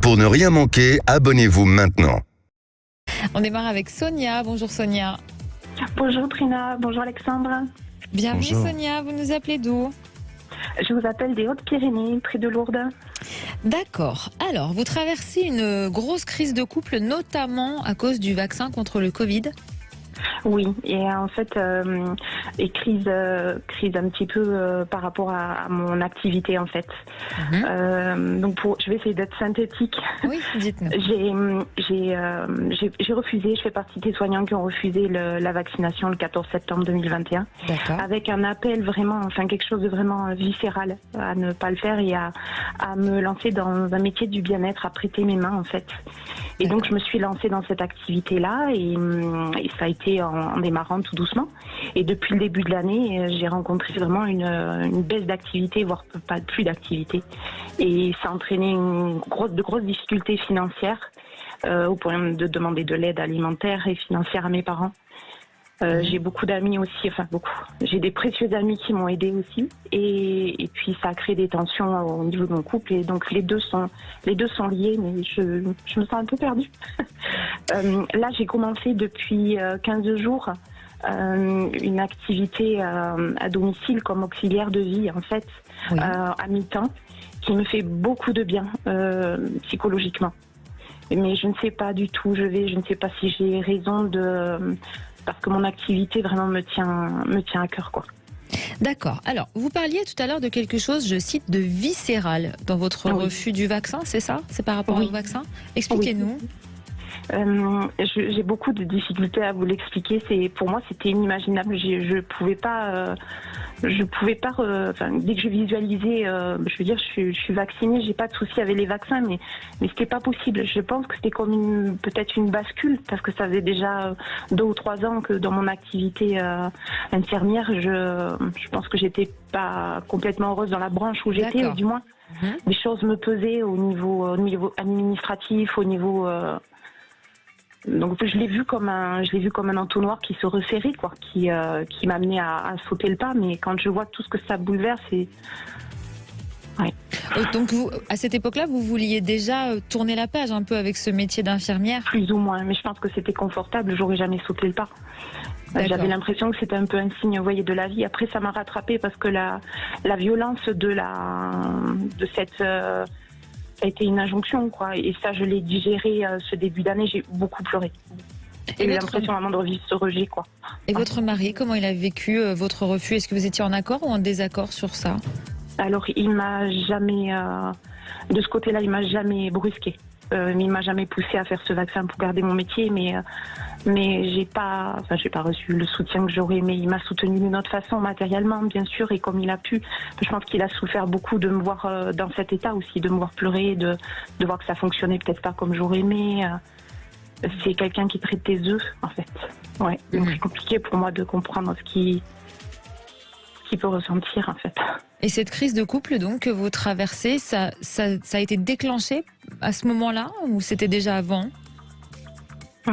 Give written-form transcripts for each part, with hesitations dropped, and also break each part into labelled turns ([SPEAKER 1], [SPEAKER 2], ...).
[SPEAKER 1] Pour ne rien manquer, abonnez-vous maintenant.
[SPEAKER 2] On démarre avec Sonia. Bonjour Sonia.
[SPEAKER 3] Bonjour Trina, bonjour Alexandre.
[SPEAKER 2] Bienvenue
[SPEAKER 1] Bonjour.
[SPEAKER 2] Sonia, vous nous appelez d'où?
[SPEAKER 3] Je vous appelle des Hautes-Pyrénées, près de Lourdes.
[SPEAKER 2] D'accord. Alors, vous traversez une grosse crise de couple, notamment à cause du vaccin contre le Covid.
[SPEAKER 3] Oui, et en fait, et crise un petit peu par rapport à mon activité en fait. Donc je vais essayer d'être synthétique.
[SPEAKER 2] Oui, dites-nous.
[SPEAKER 3] J'ai refusé, je fais partie des soignants qui ont refusé la vaccination le 14 septembre 2021.
[SPEAKER 2] D'accord.
[SPEAKER 3] Avec un appel vraiment, enfin quelque chose de vraiment viscéral à ne pas le faire et à me lancer dans un métier du bien-être, à prêter mes mains en fait. Et donc je me suis lancée dans cette activité-là et ça a été en démarrant tout doucement. Et depuis le début de l'année, j'ai rencontré vraiment une baisse d'activité, voire pas plus d'activité. Et ça a entraîné de grosses difficultés financières au point de demander de l'aide alimentaire et financière à mes parents. J'ai beaucoup d'amis aussi, enfin beaucoup. J'ai des précieux amis qui m'ont aidée aussi, et puis ça a créé des tensions au niveau de mon couple, et donc les deux sont liés, mais je me sens un peu perdue. Là, j'ai commencé depuis 15 jours une activité à domicile comme auxiliaire de vie en fait,
[SPEAKER 2] Oui.
[SPEAKER 3] à mi-temps, qui me fait beaucoup de bien psychologiquement. Mais je ne sais pas du tout, je ne sais pas si j'ai raison parce que mon activité vraiment me tient à cœur, quoi.
[SPEAKER 2] D'accord. Alors, vous parliez tout à l'heure de quelque chose, je cite, de viscéral dans votre
[SPEAKER 3] Oui.
[SPEAKER 2] refus du vaccin, c'est ça? C'est par rapport
[SPEAKER 3] Oui.
[SPEAKER 2] au vaccin? Expliquez-nous.
[SPEAKER 3] J'ai beaucoup de difficultés à vous l'expliquer. Pour moi, c'était inimaginable. Je pouvais pas. Dès que je visualisais, je veux dire, je suis vaccinée, j'ai pas de souci avec les vaccins, mais c'était pas possible. Je pense que c'était comme peut-être une bascule, parce que ça faisait déjà 2 ou 3 ans que dans mon activité infirmière, je pense que j'étais pas complètement heureuse dans la branche où j'étais,
[SPEAKER 2] D'accord.
[SPEAKER 3] ou du moins des choses me pesaient au niveau administratif, au niveau donc je l'ai vu comme un entonnoir qui se resserrait, quoi, qui m'amenait à sauter le pas. Mais quand je vois tout ce que ça bouleverse, ouais.
[SPEAKER 2] Donc, vous, à cette époque-là, vous vouliez déjà tourner la page un peu avec ce métier d'infirmière?
[SPEAKER 3] Plus ou moins. Mais je pense que c'était confortable. J'aurais jamais sauté le pas.
[SPEAKER 2] D'accord.
[SPEAKER 3] J'avais l'impression que c'était un peu un signe, vous voyez, de la vie. Après, ça m'a rattrapée parce que la violence de cette ça a été une injonction, quoi. Et ça, je l'ai digéré ce début d'année. J'ai beaucoup pleuré. J'ai eu l'impression vraiment de revivre ce rejet, quoi.
[SPEAKER 2] Et votre mari, comment il a vécu votre refus? Est-ce que vous étiez en accord ou en désaccord sur ça?
[SPEAKER 3] Alors, il m'a jamais, de ce côté-là, il m'a jamais brusqué. Il m'a jamais poussé à faire ce vaccin pour garder mon métier, mais j'ai pas reçu le soutien que j'aurais aimé. Il m'a soutenu d'une autre façon, matériellement, bien sûr, et comme il a pu. Je pense qu'il a souffert beaucoup de me voir dans cet état aussi, de me voir pleurer, de voir que ça fonctionnait peut-être pas comme j'aurais aimé. C'est quelqu'un qui traite des œufs, en fait. Ouais. Donc c'est compliqué pour moi de comprendre ce qu'il peut ressentir, en fait.
[SPEAKER 2] Et cette crise de couple donc que vous traversez, ça a été déclenché à ce moment-là ou c'était déjà avant?
[SPEAKER 3] Ça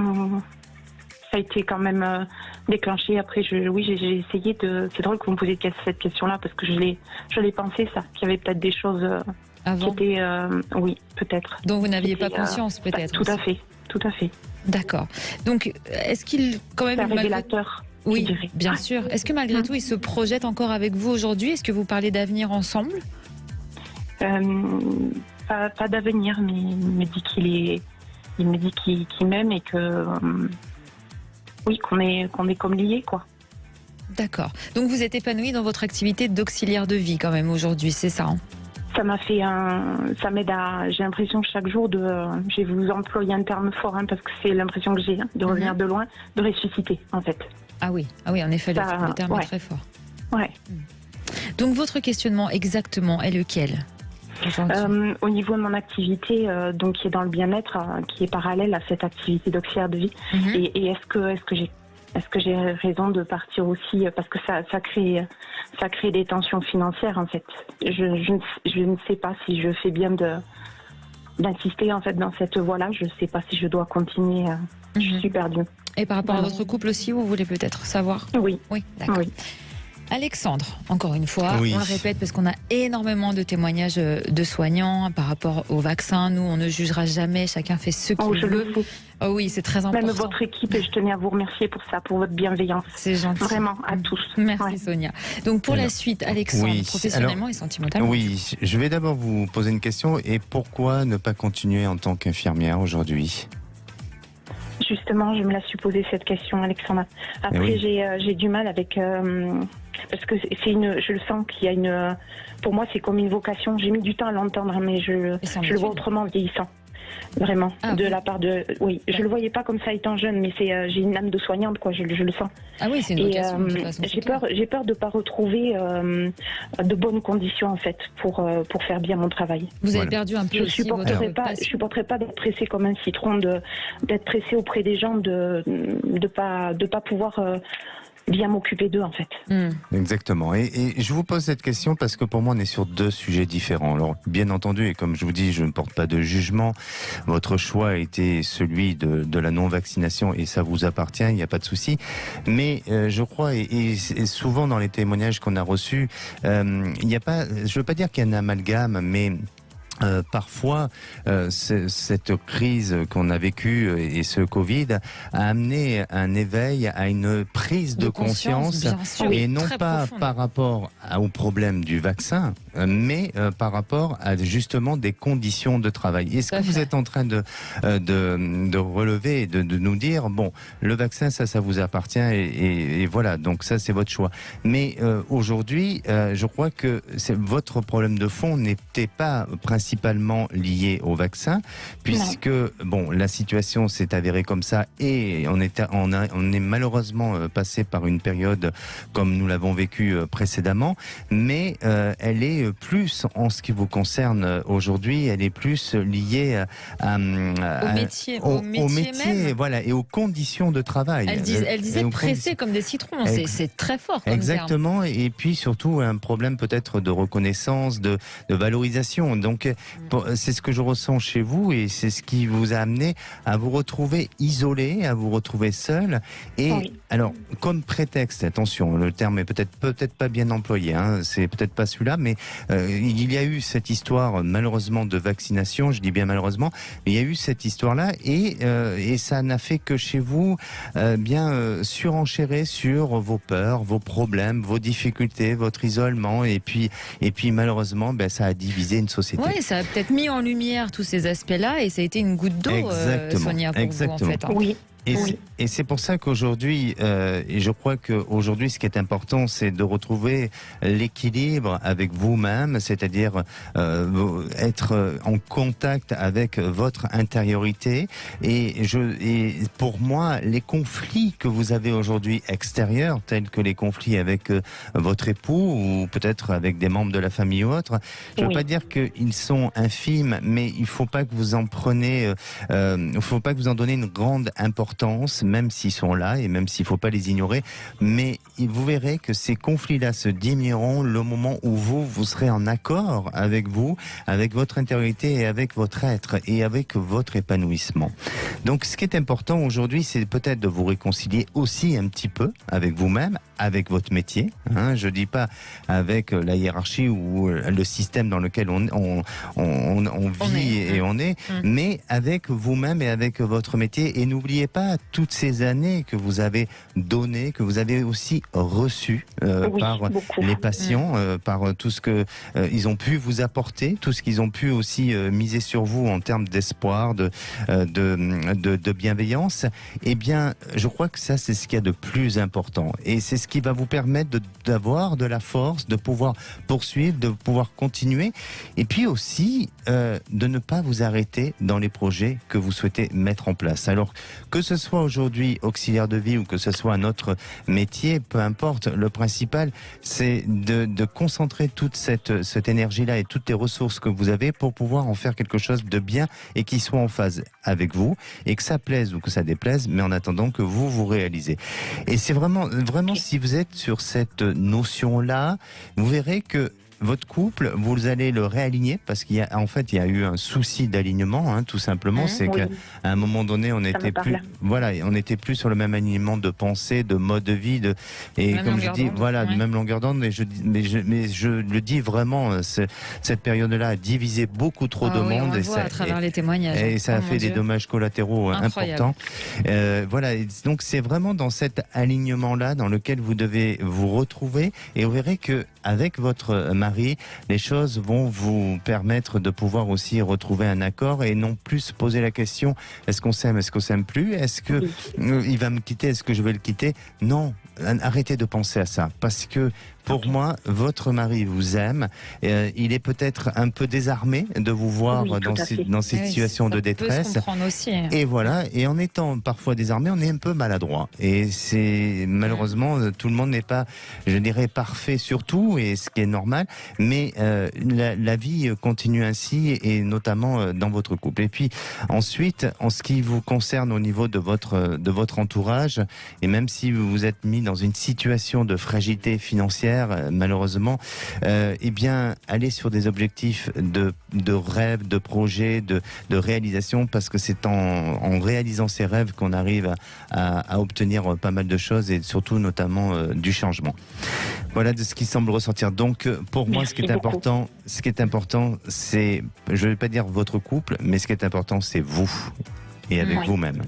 [SPEAKER 3] a été quand même déclenché. Après, j'ai essayé de. C'est drôle que vous me posiez cette question-là parce que je l'ai pensé, ça, qu'il y avait peut-être des choses
[SPEAKER 2] Avant.
[SPEAKER 3] qui étaient, oui, peut-être.
[SPEAKER 2] Donc vous n'aviez pas
[SPEAKER 3] C'était,
[SPEAKER 2] conscience peut-être?
[SPEAKER 3] Tout à fait, tout à fait.
[SPEAKER 2] D'accord. Donc est-ce qu'il quand même
[SPEAKER 3] C'est un
[SPEAKER 2] malgré...
[SPEAKER 3] révélateur.
[SPEAKER 2] Oui,
[SPEAKER 3] je dirais.
[SPEAKER 2] bien sûr. Est-ce que malgré tout il se projette encore avec vous aujourd'hui? Est-ce que vous parlez d'avenir ensemble?
[SPEAKER 3] Pas d'avenir, mais il me dit qu'il m'aime et que oui, qu'on est comme liés, quoi.
[SPEAKER 2] D'accord. Donc vous êtes épanouie dans votre activité d'auxiliaire de vie quand même aujourd'hui, c'est ça, hein?
[SPEAKER 3] Ça m'aide à. J'ai l'impression que chaque jour je vais vous employer un terme fort, parce que c'est l'impression que j'ai de revenir de loin, de ressusciter, en fait.
[SPEAKER 2] Ah oui, en effet, le terme
[SPEAKER 3] ouais.
[SPEAKER 2] est très fort.
[SPEAKER 3] Ouais.
[SPEAKER 2] Donc votre questionnement exactement est lequel aujourd'hui?
[SPEAKER 3] Au niveau de mon activité, donc qui est dans le bien-être, qui est parallèle à cette activité d'auxiliaire de vie, et est-ce que j'ai raison de partir aussi, parce que ça crée des tensions financières, en fait. Je ne sais pas si je fais bien d'insister, en fait, dans cette voie-là. Je ne sais pas si je dois continuer. Je suis perdue.
[SPEAKER 2] Et par rapport à votre couple aussi, vous voulez peut-être savoir?
[SPEAKER 3] Oui.
[SPEAKER 2] Oui, d'accord.
[SPEAKER 3] Oui.
[SPEAKER 2] Alexandre, encore une fois,
[SPEAKER 4] Oui.
[SPEAKER 2] on le répète parce qu'on a énormément de témoignages de soignants par rapport au vaccin. Nous, on ne jugera jamais, chacun fait ce qu'il
[SPEAKER 3] Je
[SPEAKER 2] veut.
[SPEAKER 3] le sais.
[SPEAKER 2] Oh oui, c'est très important.
[SPEAKER 3] Même votre équipe, et je tenais à vous remercier pour ça, pour votre bienveillance.
[SPEAKER 2] C'est gentil.
[SPEAKER 3] Vraiment, à tous.
[SPEAKER 2] Merci
[SPEAKER 3] Ouais.
[SPEAKER 2] Sonia. Donc pour la suite, Alexandre,
[SPEAKER 4] Oui,
[SPEAKER 2] professionnellement et sentimentalement.
[SPEAKER 4] Oui, je vais d'abord vous poser une question. Et pourquoi ne pas continuer en tant qu'infirmière aujourd'hui ?
[SPEAKER 3] Justement, je me la suis posé cette question, Alexandra. Après,
[SPEAKER 4] oui.
[SPEAKER 3] j'ai du mal avec parce que je le sens qu'il y a une. Pour moi, c'est comme une vocation. J'ai mis du temps à l'entendre, mais je le vois autrement vieillissant. Vraiment, de la part de. Oui, je le voyais pas comme ça étant jeune, mais j'ai une âme de soignante, quoi. Je le sens.
[SPEAKER 2] Ah oui, c'est une vocation. de toute façon,
[SPEAKER 3] J'ai peur de pas retrouver de bonnes conditions en fait pour faire bien mon travail.
[SPEAKER 2] Vous avez perdu un peu
[SPEAKER 3] Je
[SPEAKER 2] aussi
[SPEAKER 3] supporterai
[SPEAKER 2] votre
[SPEAKER 3] pas.
[SPEAKER 2] passion.
[SPEAKER 3] Je supporterai pas d'être pressée comme un citron, d'être pressée auprès des gens, de pas pouvoir bien m'occuper d'eux en fait.
[SPEAKER 4] Exactement. Et je vous pose cette question parce que pour moi, on est sur deux sujets différents. Alors, bien entendu, et comme je vous dis, je ne porte pas de jugement. Votre choix a été celui de la non-vaccination et ça vous appartient, il n'y a pas de souci. Mais je crois, et souvent dans les témoignages qu'on a reçus, il n'y a pas, je ne veux pas dire qu'il y a un amalgame, mais parfois, cette crise qu'on a vécue et ce Covid a amené un éveil à une prise de conscience
[SPEAKER 2] bien sûr,
[SPEAKER 4] et non
[SPEAKER 2] très
[SPEAKER 4] pas
[SPEAKER 2] profonde.
[SPEAKER 4] par rapport au problème du vaccin, mais par rapport à justement des conditions de travail. Est-ce
[SPEAKER 2] Tout à
[SPEAKER 4] que vous
[SPEAKER 2] fait.
[SPEAKER 4] êtes en train de relever, de nous dire, bon, le vaccin, ça vous appartient et voilà, donc ça c'est votre choix. Mais aujourd'hui, je crois que votre problème de fond n'était pas principalement lié au vaccin, puisque bon, la situation s'est avérée comme ça et on est malheureusement passé par une période comme nous l'avons vécu précédemment, mais elle est plus, en ce qui vous concerne aujourd'hui, elle est plus liée
[SPEAKER 2] Au métier même.
[SPEAKER 4] voilà, et aux conditions de travail.
[SPEAKER 2] Elle disait
[SPEAKER 4] Et aux
[SPEAKER 2] pressé comme des citrons. C'est très fort comme
[SPEAKER 4] Exactement, et puis surtout un problème peut-être de reconnaissance, de valorisation. Donc c'est ce que je ressens chez vous et c'est ce qui vous a amené à vous retrouver isolé, à vous retrouver seul. Et alors, comme prétexte, attention, le terme est peut-être pas bien employé, hein, c'est peut-être pas celui-là, mais il y a eu cette histoire malheureusement de vaccination, je dis bien malheureusement, mais il y a eu cette histoire-là et ça n'a fait que chez vous surenchérer sur vos peurs, vos problèmes, vos difficultés, votre isolement et puis malheureusement ça a divisé une société.
[SPEAKER 2] Oui, ça a peut-être mis en lumière tous ces aspects-là et ça a été une goutte d'eau, Sonia, pour vous en fait.
[SPEAKER 3] Oui.
[SPEAKER 4] Et c'est pour ça qu'aujourd'hui, et je crois qu'aujourd'hui, ce qui est important, c'est de retrouver l'équilibre avec vous-même, c'est-à-dire être en contact avec votre intériorité. Et pour moi, les conflits que vous avez aujourd'hui extérieurs, tels que les conflits avec votre époux ou peut-être avec des membres de la famille ou autre, je ne veux pas dire qu'ils sont infimes, mais il ne faut pas que vous en preniez, il faut pas que vous en donnez une grande importance, même s'ils sont là et même s'il ne faut pas les ignorer, mais vous verrez que ces conflits-là se diminueront le moment où vous serez en accord avec vous, avec votre intériorité et avec votre être et avec votre épanouissement. Donc ce qui est important aujourd'hui, c'est peut-être de vous réconcilier aussi un petit peu avec vous-même, avec votre métier, hein, je ne dis pas avec la hiérarchie ou le système dans lequel on vit et on est, mais avec vous-même et avec votre métier. Et n'oubliez pas toutes ces années que vous avez données, que vous avez aussi reçues par les patients, par tout ce que ils ont pu vous apporter, tout ce qu'ils ont pu aussi miser sur vous en termes d'espoir, de bienveillance. Eh bien, je crois que ça, c'est ce qu'il y a de plus important. Et c'est ce qui va vous permettre d'avoir de la force, de pouvoir poursuivre, de pouvoir continuer. Et puis aussi, de ne pas vous arrêter dans les projets que vous souhaitez mettre en place. Alors, que ce soit aujourd'hui auxiliaire de vie ou que ce soit un autre métier, peu importe, le principal, c'est de concentrer toute cette énergie-là et toutes les ressources que vous avez pour pouvoir en faire quelque chose de bien et qui soit en phase avec vous et que ça plaise ou que ça déplaise, mais en attendant que vous réalisez. Et c'est vraiment si vous êtes sur cette notion-là, vous verrez que votre couple, vous allez le réaligner parce qu'il y a, en fait, il y a eu un souci d'alignement, tout simplement. C'est
[SPEAKER 3] Oui.
[SPEAKER 4] qu'à un moment donné, on n'était plus, on n'était plus sur le même alignement de pensée, de mode de vie, et
[SPEAKER 2] Même
[SPEAKER 4] comme je
[SPEAKER 2] longueur
[SPEAKER 4] dis,
[SPEAKER 2] d'onde,
[SPEAKER 4] voilà,
[SPEAKER 2] ouais.
[SPEAKER 4] même longueur d'onde. Mais je le dis vraiment, cette période-là a divisé beaucoup trop de
[SPEAKER 2] Oui, on
[SPEAKER 4] monde
[SPEAKER 2] le
[SPEAKER 4] et
[SPEAKER 2] voit à travers les témoignages.
[SPEAKER 4] et ça a
[SPEAKER 2] Oh,
[SPEAKER 4] fait
[SPEAKER 2] mon
[SPEAKER 4] des
[SPEAKER 2] Dieu.
[SPEAKER 4] dommages collatéraux
[SPEAKER 2] Incroyable.
[SPEAKER 4] importants. Voilà, et donc c'est vraiment dans cet alignement-là dans lequel vous devez vous retrouver, et vous verrez que avec votre mari, les choses vont vous permettre de pouvoir aussi retrouver un accord et non plus se poser la question est-ce qu'on s'aime, est-ce qu'on s'aime plus, est-ce que il va me quitter, est-ce que je vais le quitter. Non, arrêtez de penser à ça, parce que pour moi, votre mari vous aime. Il est peut-être un peu désarmé de vous voir
[SPEAKER 3] Oui,
[SPEAKER 4] dans
[SPEAKER 3] tout à fait.
[SPEAKER 4] ces
[SPEAKER 2] Oui,
[SPEAKER 4] situations
[SPEAKER 2] ça
[SPEAKER 4] de
[SPEAKER 2] peut se
[SPEAKER 4] détresse.
[SPEAKER 2] comprendre aussi.
[SPEAKER 4] Et voilà, et en étant parfois désarmé, on est un peu maladroit. Et c'est malheureusement, tout le monde n'est pas, je dirais, parfait sur tout, et ce qui est normal. Mais la vie continue ainsi, et notamment dans votre couple. Et puis ensuite, en ce qui vous concerne au niveau de votre entourage, et même si vous vous êtes mis dans une situation de fragilité financière, malheureusement, eh bien, allez sur des objectifs de rêves, de projets, de réalisation, parce que c'est en réalisant ces rêves qu'on arrive à obtenir pas mal de choses, et surtout notamment du changement. Voilà de ce qui semble ressortir. Donc pour moi, ce qui est important, c'est, je ne vais pas dire votre couple, mais ce qui est important, c'est vous, et avec
[SPEAKER 3] Oui.
[SPEAKER 4] vous-même.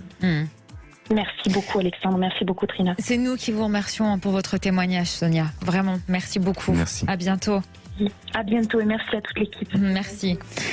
[SPEAKER 3] Merci beaucoup Alexandre, merci beaucoup Trina.
[SPEAKER 2] C'est nous qui vous remercions pour votre témoignage, Sonia. Vraiment, merci beaucoup.
[SPEAKER 4] Merci.
[SPEAKER 2] À bientôt.
[SPEAKER 3] À bientôt et merci à toute l'équipe.
[SPEAKER 2] Merci.